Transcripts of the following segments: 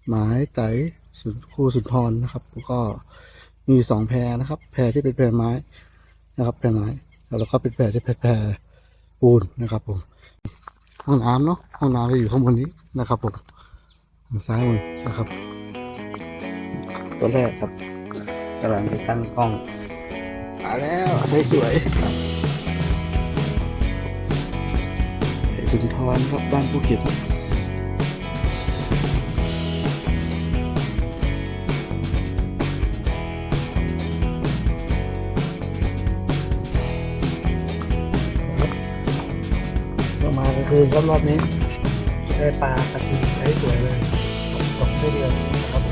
หมายไต่ครูสุนทรนะครับแล้วก็มี2 แพรนะครับแพรที่เป็นแพรไม้นะครับแพรไม้แล้วก็เป็นแพรที่เป็นแพรปูนนะครับผมห้องน้ำเนาะห้องน้ำจะอยู่ข้างบนนี้นะครับผมทางซ้ายมือนะครับตัวแรกครับกำลังไปตั้งกล้องมาแล้วสวยๆสุนทรครับบ้านภูเก็ตมากลางคืนรอบนี้ได้ปลากระทิงได้สวยเลยตกได้เดือนนะครับ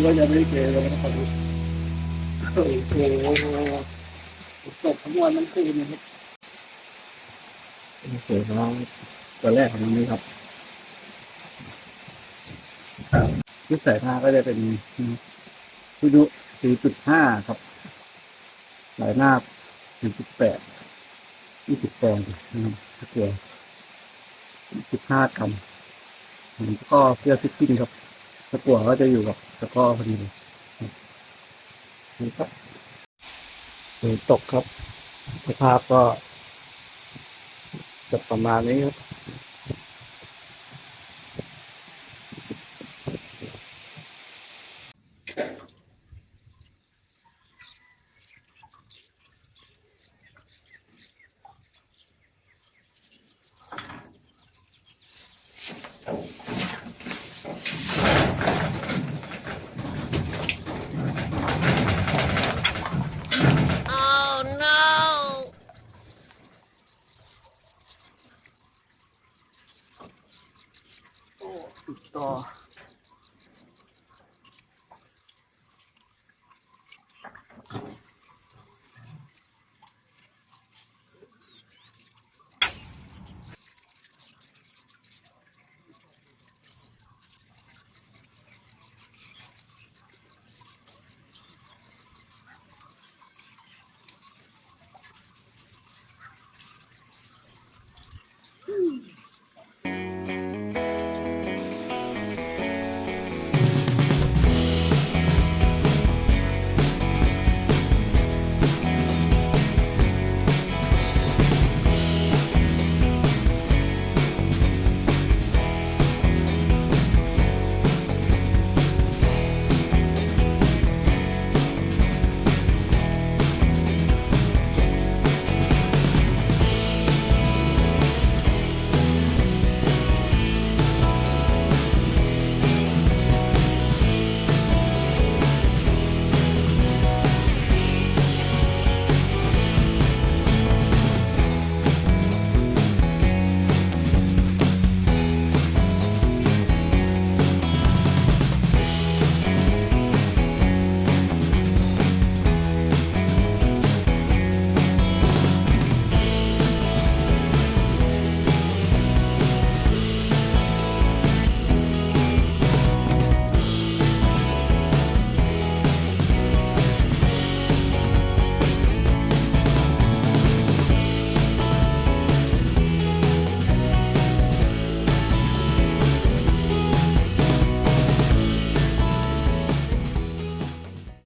เราจะไม่เกยเราต้องขอดูโอ้โหตกทั้งวันทั้งคืนนะครับโอเคครับตัวแรกของนี้ครับที่ใส่ผ้าก็จะเป็นวิดุ 4.5 ครับหลายหน้า 4.8 20 ฟองนะครับตัว15 กรัมก็เสื้อฟิตติ้งครับตะกั่วก็จะอยู่กับตะกร้อพอดีเลยนี่ครับตกครับสภาพก็จะประมาณนี้ครับ